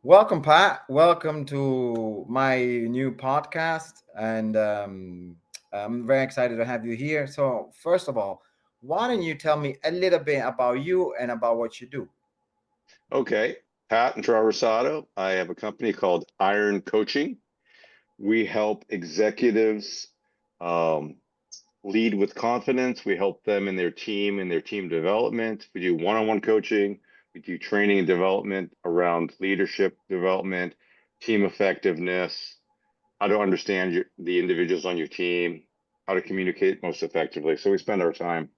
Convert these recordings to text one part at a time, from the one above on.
Welcome, Pat. Welcome to my new podcast. And I'm very excited to have you here. So, first of all, why don't you tell me a little bit about you and about what you do? Okay, Pat Intraversato. I have a company called Iron Coaching. We help executives um, lead with confidence. We help them in their team development. We do one-on-one coaching. We do training and development around leadership development, team effectiveness, how to understand the individuals on your team, how to communicate most effectively. So we spend our time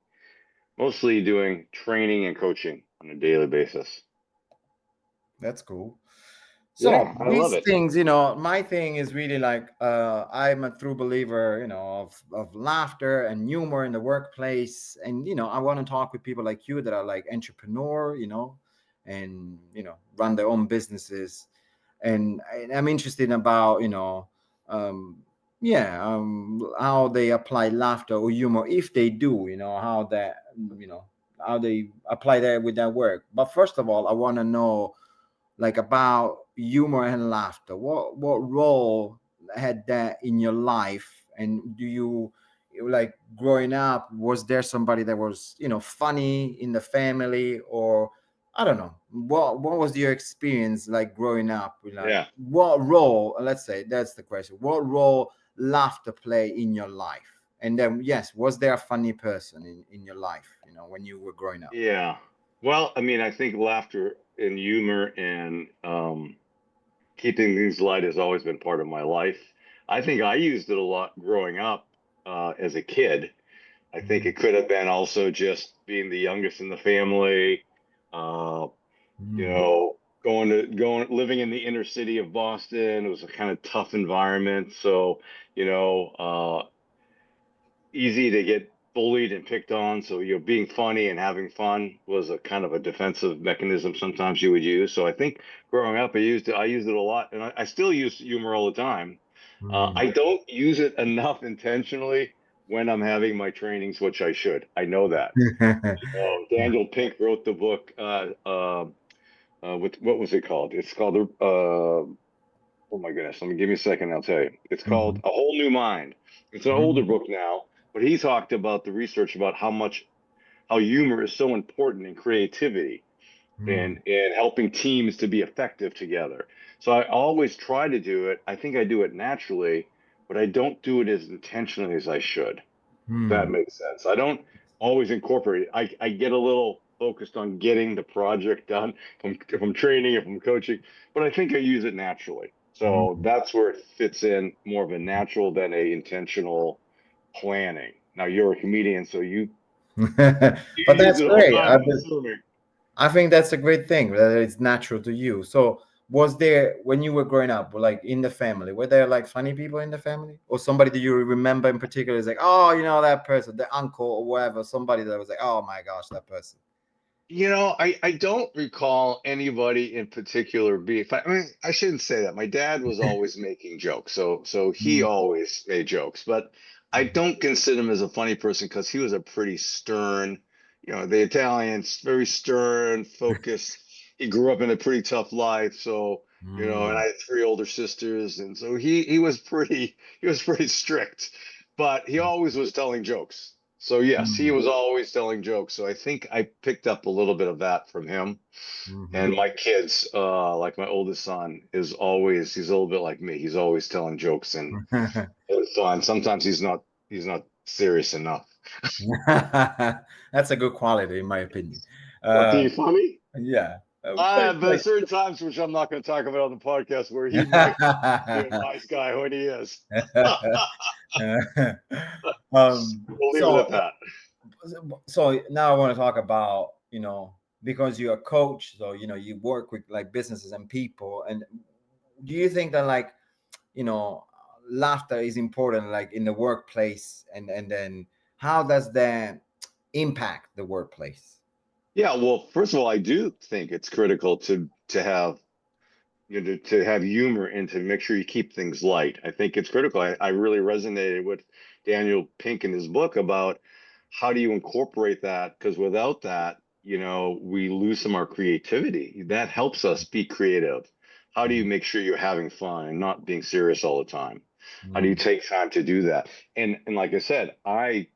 mostly doing training and coaching on a daily basis. That's cool. So Yeah, I love these it. things, my thing is really like I'm a true believer, of laughter and humor in the workplace. And I want to talk with people like you that are like entrepreneur, and run their own businesses. And I'm interested about, um yeah, how they apply laughter or humor, if they do, you know, how they apply that with their work. But first of all, I want to know like about humor and laughter. What role had that in your life? And do you like growing up? Was there somebody that was funny in the family, or I don't know what was your experience like growing up? Like Yeah. what role? Let's say that's the question. What role laughter play in your life? And then yes, was there a funny person in your life? When you were growing up. Yeah. Well, I mean, I think laughter and humor and keeping things light has always been part of my life. I think I used it a lot growing up as a kid. I think it could have been also just being the youngest in the family, uh, you Mm. know, living in the inner city of Boston. It was a kind of tough environment. So, easy to get bullied and picked on. So being funny and having fun was a kind of a defensive mechanism sometimes you would use. So I think growing up, I used it a lot, and I still use humor all the time. Mm. I don't use it enough intentionally when I'm having my trainings, which I should. I know that. Daniel Pink wrote the book. What was it called? It's called oh my goodness, give me a second, I'll tell you. It's called Mhm. A Whole New Mind. It's an older Mhm. book now, but he talked about the research about how humor is so important in creativity Mhm. and helping teams to be effective together. So I always try to do it. I think I do it naturally, but I don't do it as intentionally as I should, if that Mhm. makes sense. I don't always incorporate it. I get a little focused on getting the project done if I'm training, if I'm coaching, but I think I use it naturally. So Mhm. that's where it fits in more of a natural than a intentional planning. Now you're a comedian, so you But use that's it all the great. time, I'm assuming. I think that's a great thing that it's natural to you. So, was there when you were growing up, like in the family, were there like funny people in the family, or somebody that you remember in particular is like, oh, that person, the uncle or whatever, somebody that was like, oh my gosh, that person. I don't recall anybody in particular being. I mean, I shouldn't say that. My dad was always making jokes, so he Mhm. always made jokes. But I don't consider him as a funny person because he was a pretty stern, the Italians, very stern, focused. He grew up in a pretty tough life, so and I Mhm. had three older sisters, and so he was pretty strict, but he always was telling jokes. So yes, he Mhm. was always telling jokes. So I think I picked up a little bit of that from him. And Mhm. my kids, like my oldest son, he's a little bit like me. He's always telling jokes and it's fun. Sometimes he's not serious enough. That's a good quality, in my opinion. What, Uh, being funny? yeah. There's certain times which I'm not going to talk about on the podcast where he might be a nice guy when he is. We'll leave it so at that. so now I want to talk about, because you're a coach, so you work with like businesses and people. And do you think that like, you know laughter is important, like in the workplace, and then how does that impact the workplace? Yeah, well, first of all, I do think it's critical to have to have humor and to make sure you keep things light. I think it's critical. I really resonated with Daniel Pink in his book about how do you incorporate that? Because without that, we lose some of our creativity. That helps us be creative. How do you make sure you're having fun and not being serious all the time? How do you Mm-hmm. take time to do that? And like I said, I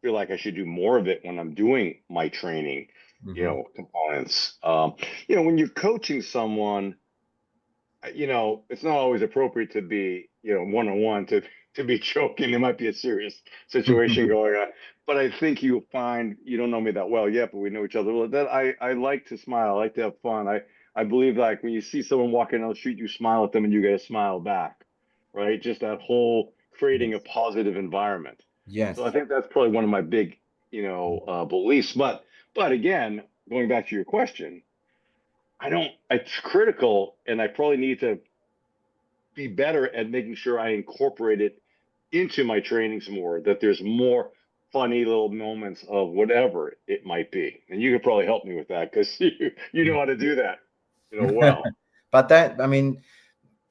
feel like I should do more of it when I'm doing my training, Mm-hmm. components. When you're coaching someone, it's not always appropriate to be, one on one to be joking. There might be a serious situation going on. But I think you'll find you don't know me that well yet, but we know each other. Well, that I like to smile. I like to have fun. I believe like when you see someone walking down the street, you smile at them and you get a smile back, right? Just that whole creating a Yes. positive environment. So I Yes. think that's probably one of my big, beliefs. But again, going back to your question, I don't. It's critical, and I probably need to be better at making sure I incorporate it into my trainings more. That there's more funny little moments of whatever it might be, and you could probably help me with that because you know how to do that, well. But that, I mean,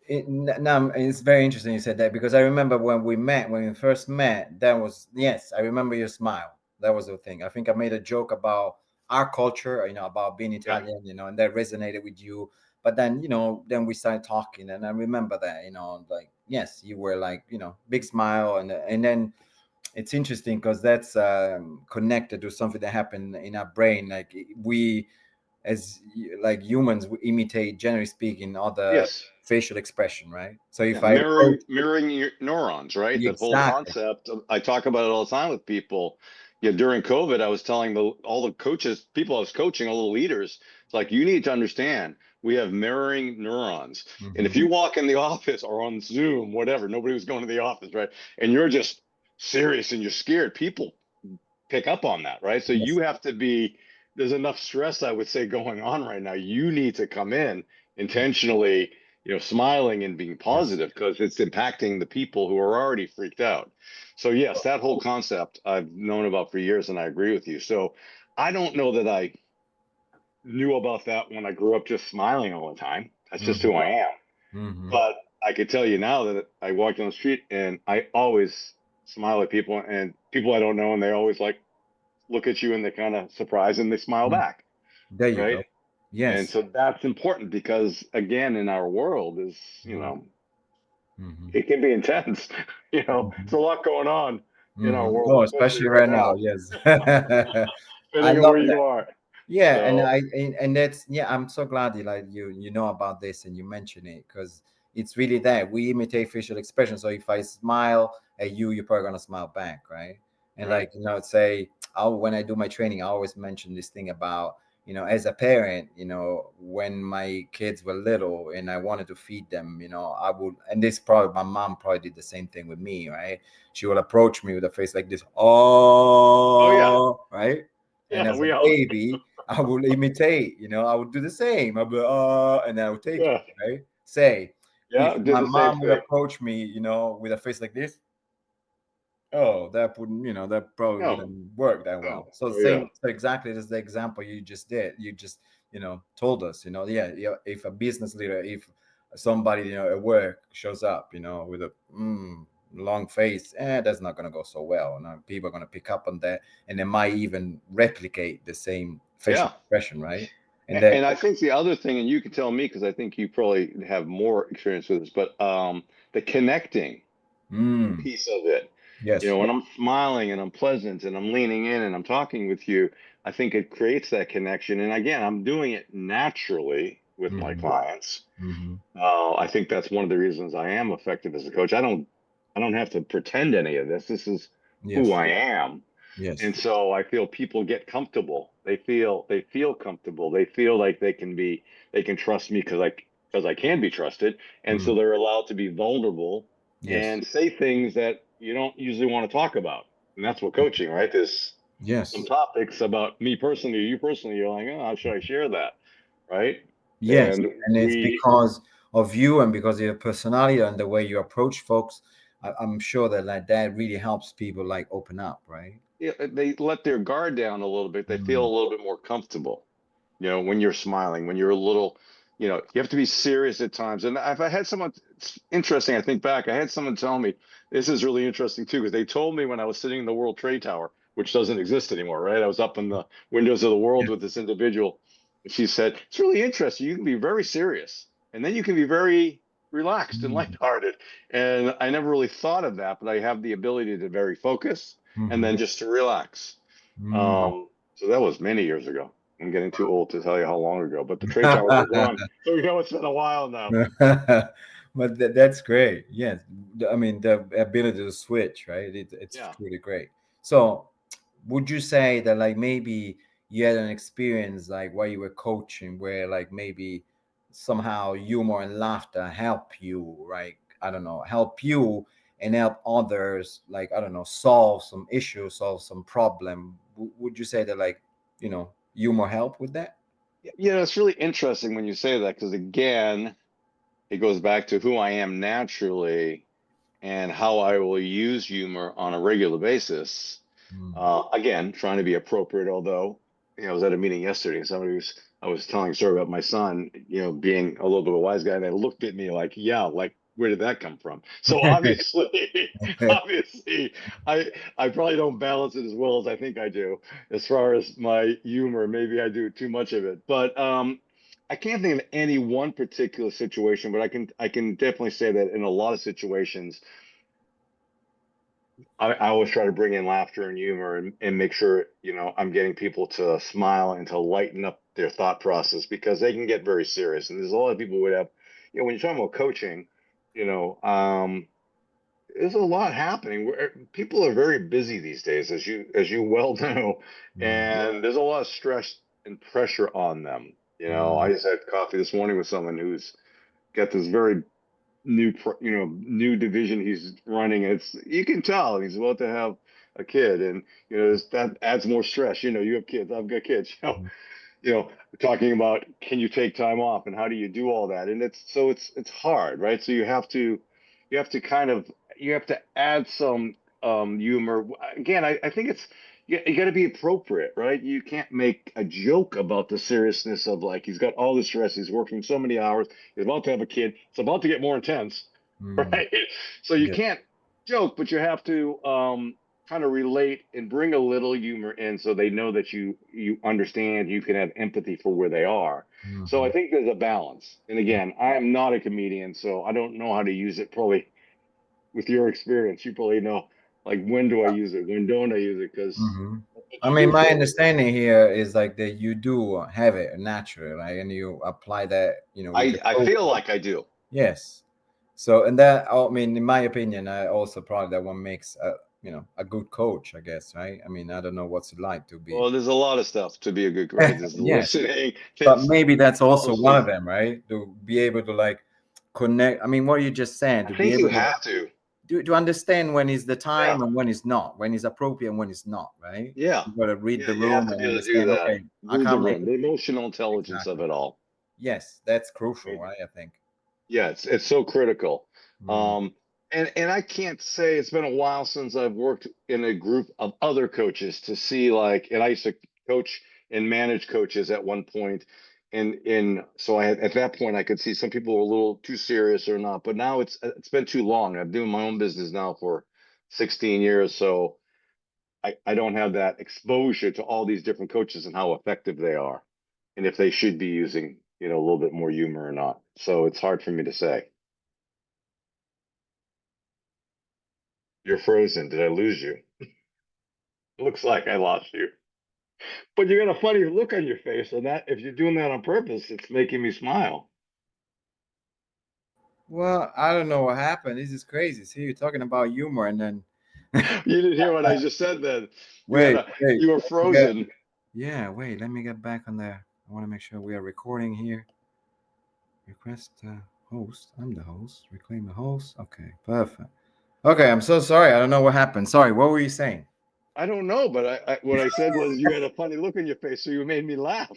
no, it's very interesting you said that, because I remember when we first met, that was, yes, I remember your smile. That was the thing. I think I made a joke about our culture, about being Yeah. Italian, and that resonated with you. But then, then we started talking, and I remember that, like, yes, you were like, big smile, and then it's interesting because that's connected to something that happened in our brain. Like we, like humans, we imitate, generally speaking, other Yes. facial expression, right? So Yeah, if I approach mirroring your neurons, right? you That whole exactly, concept. I talk about it all the time with people. During COVID, I was telling all the coaches, people I was coaching, all the leaders, it's like you need to understand we have mirroring neurons. And if hmm you walk in the office or on Zoom, whatever, nobody was going to the office, right? And you're just serious and you're scared, people pick up on that, right? So you yes, have to be, there's enough stress, I would say, going on right now. You need to come in intentionally, smiling and being yes, positive because it's impacting the people who are already freaked out. So, yes, that whole concept I've known about for years and I agree with you. So, I don't know that I knew about that when I grew up just smiling all the time. That's just who hmm I am. hmm But I could tell you now that I walk down the street and I always smile at people and people I don't know, and they always like look at you and they kind of surprise and they smile back, there you right? go, And yes, so that's important because again, in our world is, hmm it can be intense. It's a lot going on in our world, oh, especially especially right right now, now, yes. I depending on love where that. you are. Yeah, So and that's, yeah, I'm so glad you know about this and you mention it, because it's really that we imitate facial expression. So if I smile at you, you're probably gonna smile back, right? And right. like, say, when I do my training, I always mention this thing about, as a parent, when my kids were little and I wanted to feed them, I would, and this probably my mom probably did the same thing with me, right? She will approach me with a face like this, Oh yeah. oh, right? And Yeah, as a we all baby, I will imitate, I would do the same. I'll be, and then I would take it, yeah. right? Say, if Yeah, did my the same mom would thing. approach me, with a face like this, oh, that wouldn't, that probably No. wouldn't work that No. well. So Oh yeah. same, so exactly as the example you just did. You just, told us, yeah, yeah. If a business leader, if somebody, at work shows up, with a long face, that's not gonna go so well. People are gonna pick up on that, and they might even replicate the same facial Yeah. expression, right? And that, And I think the other thing, and you can tell me because I think you probably have more experience with this, but the connecting mm, piece of it. yes, When I'm smiling and I'm pleasant and I'm leaning in and I'm talking with you, I think it creates that connection. And again, I'm doing it naturally with my hmm clients. hmm I think that's one of the reasons I am effective as a coach. I don't have to pretend any of this. This is who yes, I am. And yes, so I feel people get comfortable. They feel comfortable. They feel like they can trust me because I can be trusted. And so mm, they're allowed to be vulnerable yes, and say things that you don't usually want to talk about. And that's what coaching, right? There's some yes. topics about me personally, or you personally, you're like, oh, how should I share that? Right? Yes, And and it's we because of you and because of your personality and the way you approach folks, I'm sure that like that really helps people like open up, right? Yeah, they let their guard down a little bit. They feel Mm. a little bit more comfortable. When you're smiling, when you're a little, you have to be serious at times. And if I had someone, it's interesting, I think back, I had someone tell me, this is really interesting too, because they told me when I was sitting in the World Trade Tower, which doesn't exist anymore, right? I was up in the windows of the world Yeah. with this individual. And she said, it's really interesting. You can be very serious, and then you can be very relaxed and Mm. lighthearted. And I never really thought of that, but I have the ability to very focus and Hmm. then just to relax. Mm. So that was many years ago. I'm getting too old to tell you how long ago, but the trade towers are gone. So it's been a while now. But that's great. Yes, I mean the ability to switch, right? It's Yeah. truly great. So, would you say that like maybe you had an experience like while you were coaching where like maybe somehow humor and laughter help you, right? I don't know, help you and help others, like I don't know, solve some issue, solve some problem. Would you say that like humor help with that? It's really interesting when you say that because, again, it goes back to who I am naturally and how I will use humor on a regular basis. Mm. Again, trying to be appropriate, although, I was at a meeting yesterday and I was telling a story about my son, being a little bit of a wise guy, and they looked at me like, yeah, like, where did that come from? So obviously, obviously, I probably don't balance it as well as I think I do as far as my humor. Maybe I do too much of it, but I can't think of any one particular situation, but I can definitely say that in a lot of situations, I always try to bring in laughter and humor and make sure, I'm getting people to smile and to lighten up their thought process because they can get very serious. And there's a lot of people who would have, when you're talking about coaching, you know, um, there's a lot happening. People are very busy these days, as you well know, Mm. and there's a lot of stress and pressure on them. I Mm. just had coffee this morning with someone who's got this very new division he's running. It's You can tell he's about to have a kid, and that adds more stress. You have kids, I've got kids. Talking about, can you take time off and how do you do all that, and it's hard, right? So you have to kind of you have to add some humor. Again, I think you got to be appropriate, right? You can't make a joke about the seriousness of, like, he's got all this stress, he's working so many hours, he's about to have a kid, it's about to get more intense, Mm. right? So you Yeah. can't joke, but you have to kind of relate and bring a little humor in so they know that you understand, you can have empathy for where they are. So I Mhm. think there's a balance. And again, I am not a comedian, so I don't know how to use it. Probably with your experience, you probably know, like, when do I use it, when don't I use it, because Hmm. that's what I you mean, do my for a living. understanding here is like that you do have it naturally, right? And you apply that, with I your I coach. feel like I do. Yes. So, and that, I mean, in my opinion, I also probably that one makes a good coach, I guess, right? I mean, I don't know what's it like to be. Well, there's a lot of stuff to be a good, right. There's the Yes, listening. but It's maybe that's all also those one of things. them, right? To be able to like connect. I mean, what you just said, I to be think you able to have to. understand when is the Yeah. time and when is not, when is appropriate and when is not, right? Yeah. You got to read Yeah, the you have room to and be able to do understand, that. okay, I Read the can't make room, it. the emotional intelligence of Exactly. it all. Yes, that's I crucial, mean, right? I think. yeah, it's so critical. Mm. Um, and I can't say, it's been a while since I've worked in a group of other coaches to see, like, and I used to coach and manage coaches at one point, and so at that point I could see some people were a little too serious or not. But now it's been too long. I'm doing my own business now for 16 years, so I don't have that exposure to all these different coaches and how effective they are, and if they should be using, a little bit more humor or not. So it's hard for me to say. You're frozen. Did I lose you? Looks like I lost you. But you got a funny look on your face, and that, if you're doing that on purpose, it's making me smile. Well, I don't know what happened. This is crazy. See, you're talking about humor, and then You didn't hear what I just said then. wait, wait, You were let me get, frozen. yeah, wait, let me get back on there. I want to make sure we are recording here. Request host. I'm the host. Reclaim the host. Okay, perfect. Okay, I'm so sorry. I don't know what happened. Sorry, what were you saying? I don't know, but what I said was you had a funny look on your face, so you made me laugh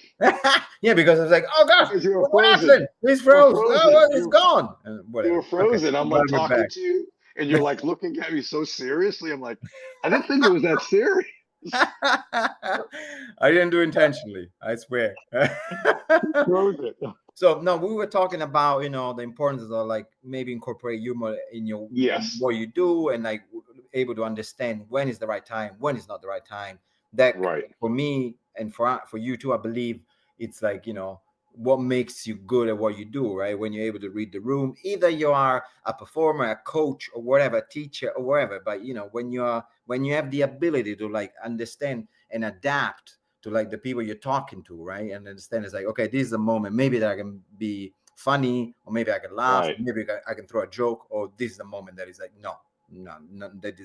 Yeah, because I was like, oh gosh, because you were what frozen. happened? He's You were froze. Oh, frozen. well, he's gone. And You were whatever. Okay, frozen. I'm but like we're talking back. to you, and you're like looking at me so seriously. I'm like, I didn't think it was that serious. I didn't do intentionally. I swear. Frozen. So no, we were talking about the importance of like maybe incorporate humor in your in Yes. what you do and like able to understand when is the right time, when is not the right time. That Right. for me and for you too, I believe it's like what makes you good at what you do, right? When you're able to read the room, either you are a performer, a coach, or whatever, a teacher or whatever. But when you have the ability to like understand and adapt to like the people you're talking to, right? And understand it's like, okay, this is a moment maybe that I can be funny, or maybe I can laugh, Right. maybe I can throw a joke, or this is the moment that is like, no, no, no, this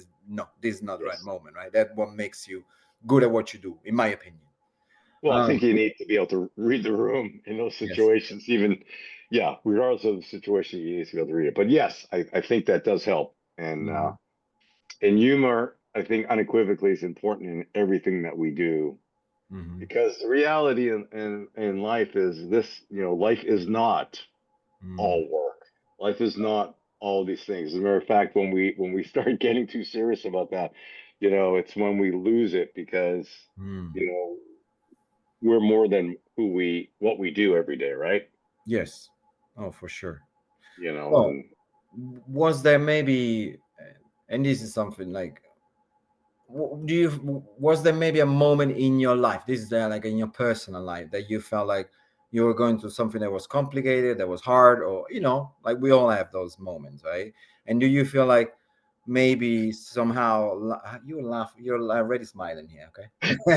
is not the right Yes. moment, right? That what makes you good at what you do, in my opinion. Well, I think Um, you need to be able to read the room in those yes. situations, even, yeah, regardless of the situation, you need to be able to read it. But yes, I think that does help. Hmm. And humor, I think unequivocally is important in everything that we do Hmm. because the reality in life is this, life is not Hmm. all work. Life is not all these things. As a matter of fact, when we start getting too serious about that, it's when we lose it because, Hmm. you know, we're more than what we do every day, right? Yes. Oh, for sure. Oh, And was there maybe, and this is something like, was there maybe a moment in your life, this is there like in your personal life, that you felt like you were going through something that was complicated, that was hard, or like we all have those moments, right? And do you feel like maybe somehow you're already smiling here, okay?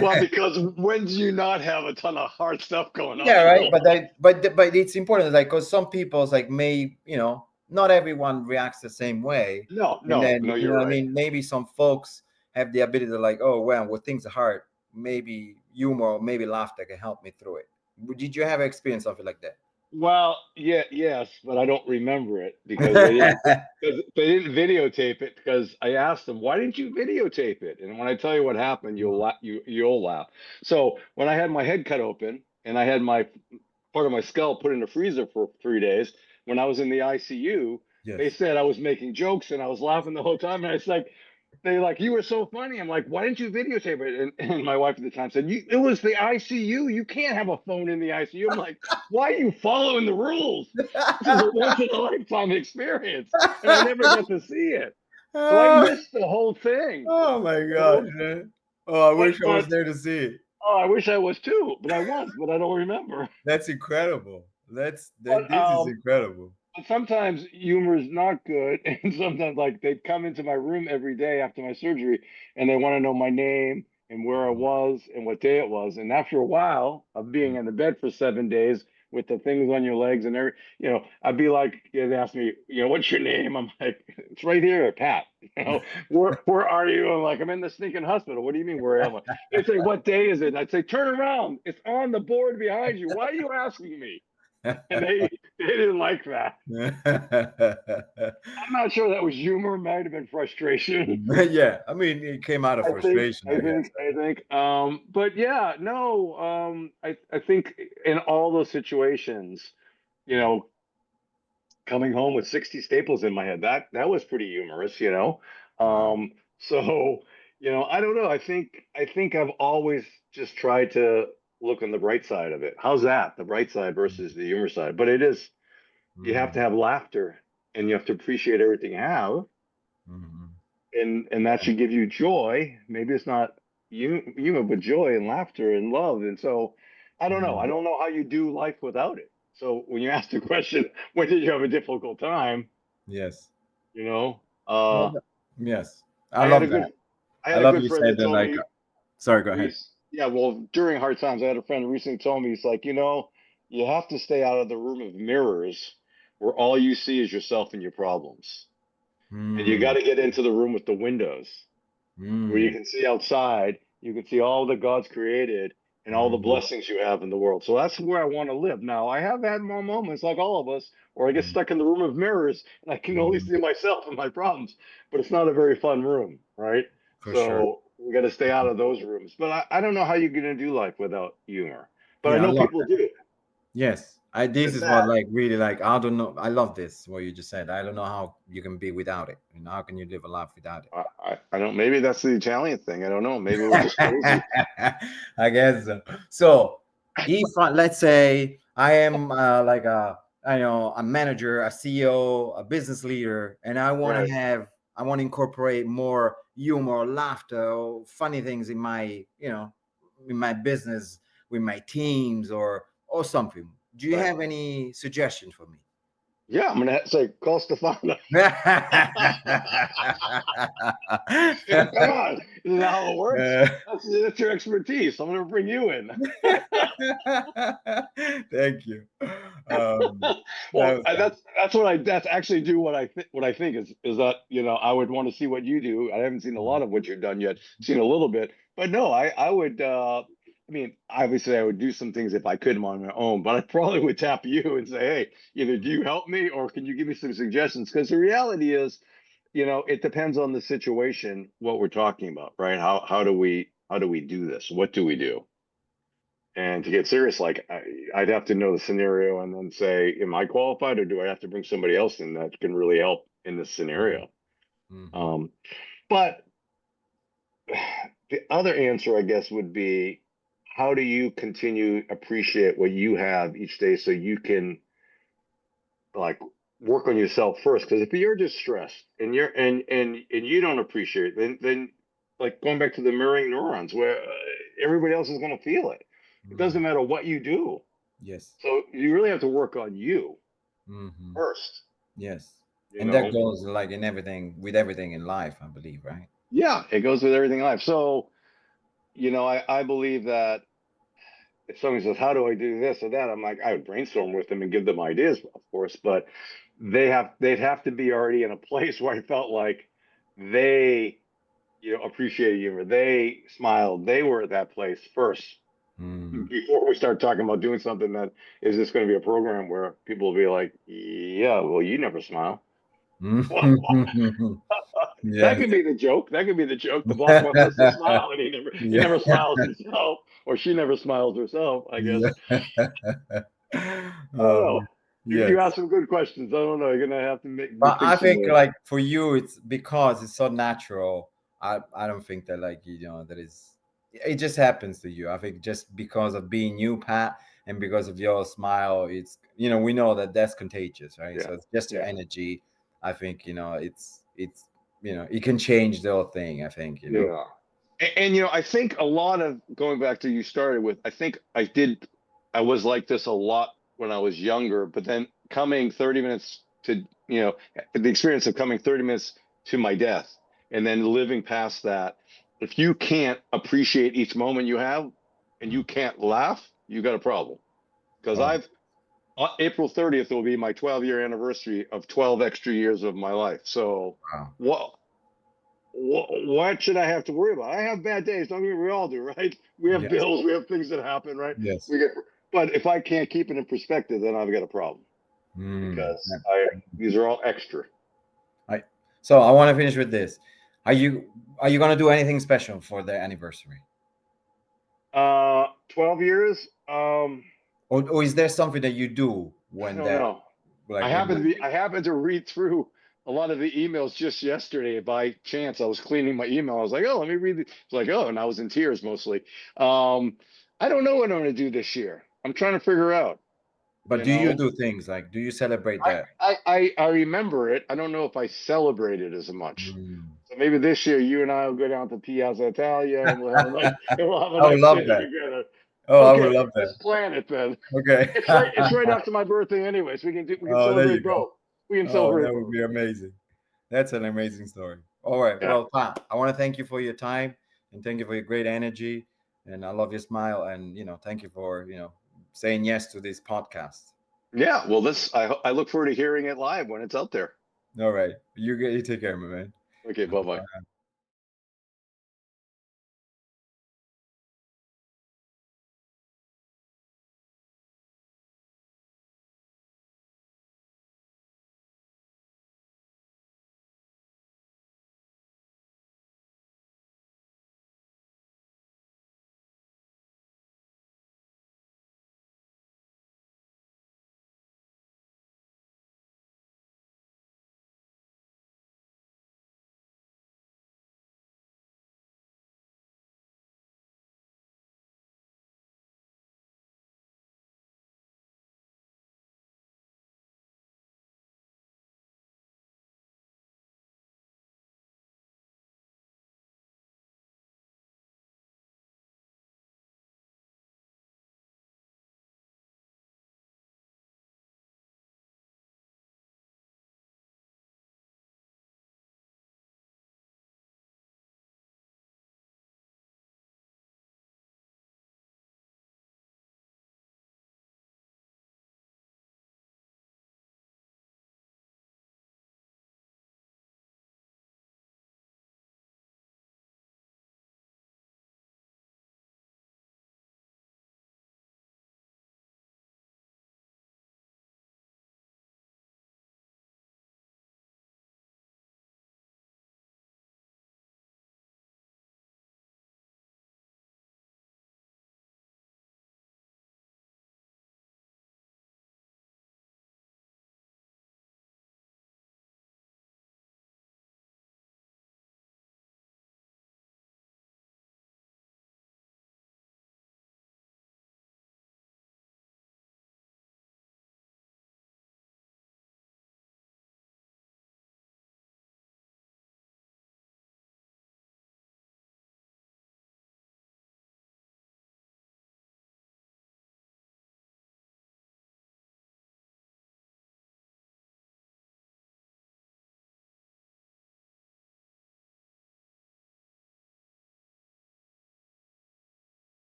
well, because when do you not have a ton of hard stuff going on Yeah, in right. your But life? but it's important, like, because some people's like not everyone reacts the same way, No, and no, then no, you're what I right. mean. Maybe some folks have the ability to like, oh well, when things are hard, maybe humor or maybe laughter can help me through it. Did you have experience something like that? Well, yeah, yes, but I don't remember it because they didn't videotape it because I asked them, "Why didn't you videotape it?" And when I tell you what happened, you'll laugh. So when I had my head cut open and I had my part of my skull put in the freezer for 3 days, when I was in the ICU, they Yes. said I was making jokes and I was laughing the whole time. And it's like they like you were so funny. I'm like, why didn't you videotape it? And my wife at the time said, it was the ICU. You can't have a phone in the ICU. I'm like, why are you following the rules? This is a once in a lifetime experience, and I never got to see it. So I missed the whole thing, Oh my you god, know. man. Oh, I But wish I was but there to see it. oh, I wish I was too. But I was, but I don't remember. That's incredible. But This is incredible. but sometimes humor is not good, and sometimes like they come into my room every day after my surgery, and they want to know my name and where I was and what day it was. And after a while of being in the bed for 7 days with the things on your legs and I'd be like, yeah, they ask me, what's your name? I'm like, it's right here, Pat. Where are you? I'm like, I'm in the stinking hospital. What do you mean, where am I? They say, what day is it? And I'd say, turn around. It's on the board behind you. Why are you asking me? And they didn't like that. I'm not sure that was humor. Might have been frustration. Yeah, I mean, it came out of I think. frustration, I I think. guess. I think. But yeah, no. I think in all those situations, you know, coming home with 60 staples in my head, that was pretty humorous. Wow. So, I don't know. I think I've always just tried to look on the bright side of it. How's that? The bright side versus the humor side. But it is, you have to Mhm, have laughter and you have to appreciate everything you have, mhm. and that should give you joy. Maybe it's not humor, but joy and laughter and love. And so I don't know. I Mhm. don't know how you do life without it. So when you ask the question, when did you have a difficult time? Yes. You know, No, uh, yes. I I had a love good, that. I I had a love good you friend said that that, told like, me, sorry, go ahead. yeah, well, during hard times, I had a friend who recently told me, he's like, you have to stay out of the room of mirrors where all you see is yourself and your problems. And you got Mm, to get into the room with the windows where you mm, can see outside, you can see all that God's created and all the mm, blessings you have in the world. So that's where I want to live. Now, I have had more moments like all of us where I get mm, stuck in the room of mirrors and I can only mm. see myself and my problems, but it's not a very fun room, right? For sure. So We got to stay out of those rooms. But I don't know how you're going to do life without humor. But I Yeah, I know love people that. do. Yes, I. This And is what Pat, like really like. I don't know. I love this what you just said. I don't know how you can be without it. You know, how can you live a life without I don't. Maybe that's the Italian thing. I don't know. Maybe we're just crazy. it? I guess so. So, if let's say I am like a I know a manager, a CEO, a business leader, and I want Right. to have I want to incorporate more humor, laughter, or funny things in my in my business with my teams or something. Do you Right. have any suggestions for me? Yeah, I'm gonna say call Stefano. Come on, isn't that how it works? That's your expertise. I'm gonna bring you in. Thank you. Um, that Well, was that's what I that's actually do what I think is that I would want to see what you do. I haven't seen a lot of what you've done yet. Seen a little bit, but no, I would. I mean, obviously, I would do some things if I could on my own, but I probably would tap you and say, "Hey, either do you help me or can you give me some suggestions?" Because the reality is, it depends on the situation, what we're talking about, right? How do we do this? What do we do? And to get serious, like I'd have to know the scenario and then say, am I qualified or do I have to bring somebody else in that can really help in this scenario? Mhm. Um, but the other answer, I guess, would be how do you continue appreciate what you have each day so you can like work on yourself first? Because if you're just stressed and and you don't appreciate, then like going back to the mirroring neurons where everybody else is going to feel it. It Mhm. doesn't matter what you do. Yes. So you really have to work on you Hmm. first, Yes. you And that know? goes like in everything with everything in life, I believe, right? Yeah, it goes with everything in life. So, I believe that if somebody says, how do I do this or that? I'm like, I would brainstorm with them and give them ideas, of course, but they'd have to be already in a place where I felt like they, appreciated humor. They smiled. They were at that place first Mm. before we start talking about doing something that is just going to be a program where people will be like, yeah, well, you never smile. That Yes. could be the joke. That could be the joke. The boss wants us to smile, and he never Yeah. smiles himself, or she never smiles herself. I guess. Yeah. I don't know. You Yes. asked some good questions. I don't know. You're gonna have to But think I some think more. like for you, it's because it's so natural. I don't think that like that is it just happens to you. I think just because of being you, Pat, and because of your smile, it's we know that that's contagious, right? Yeah, So it's just your yeah, energy. I think it's it can change the whole thing. I think yeah. And I think a lot of going back to you started with. I think I did. I was like this a lot when I was younger, but then coming 30 minutes to the experience of coming 30 minutes to my death, and then living past that. If you can't appreciate each moment you have, and you can't laugh, you got a problem. Because Oh, I've April 30th will be my 12-year anniversary of 12 extra years of my life. So wow. what what should I have to worry about? I have bad days. Don't get me, we all do, right? We have Yes. bills, we have things that happen, right? Yes. We get, but if I can't keep it in perspective, then I've got a problem Mm. because these are all extra. I, so I want to finish with this. Are you gonna do anything special for the anniversary? 12 years. Or is there something that you do I when don't that know. like when I happened to read through a lot of the emails just yesterday by chance. I was cleaning my email. I was like, oh, let me read it. It's like, oh, and I was in tears mostly. I don't know what I'm going to do this year. I'm trying to figure out, but you do you know. do things like do you celebrate that? I remember it. I don't know if I celebrate it as much. Mm. So maybe this year you and I will go down to Piazza Italia and we'll have a nice I would love dinner that. together. Oh, I would Okay, love let's that. plan it then. Okay. It's right after my birthday anyway, so we can Oh, there you celebrate go. both. We can Oh, that celebrate would both. be amazing. That's an amazing story. All right. Yeah. Well, Pat, I want to thank you for your time and thank you for your great energy. And I love your smile. And, thank you for, saying yes to this podcast. Yeah. Well, I look forward to hearing it live when it's out there. All right. You take care, my man. Okay. Bye bye.